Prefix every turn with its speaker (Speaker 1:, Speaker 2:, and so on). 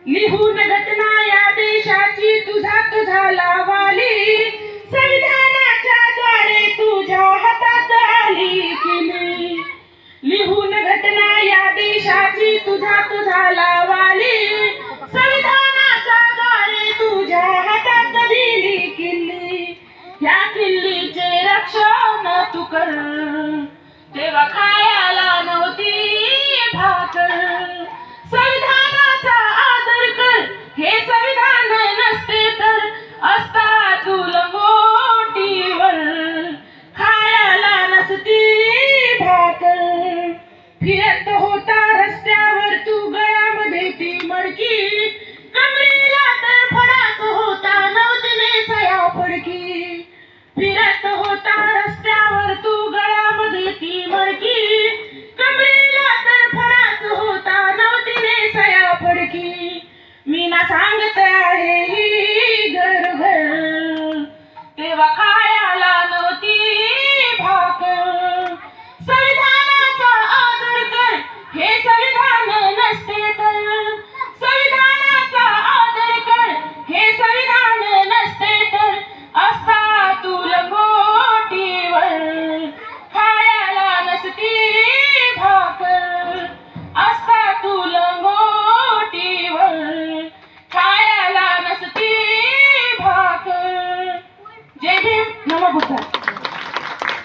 Speaker 1: लिहून घटना या देशाची तुझ्यात झाला वाली, संविधानाच्या द्वारे तुझ्या हातात आली किल्ली. लिहून घटना या देशाची तुझ्यात झाला वाली, संविधानाच्या द्वारे तुझ्या हातात दिली किल्ली. या किल्लीचे रक्षण तू कर, तेव्हा खायाला नव्हती भाकर. संविधानाचा आदर कर, हे संविधान नसते तर असता तू लंगोटीवर, खायाला नसती भाकर. फिरत होता रस्त्यावर तू गळ्यामध्ये ती मडकी, कमरेला तर फडाच होता नव्हती नेसाया फडकी. फिरत होता रस्त्यावर तू गळ्यामध्ये ती मडकी, कमरेला तर फडाच होता नव्हती नेसाया फडकी. मी ना सांगत आहे ही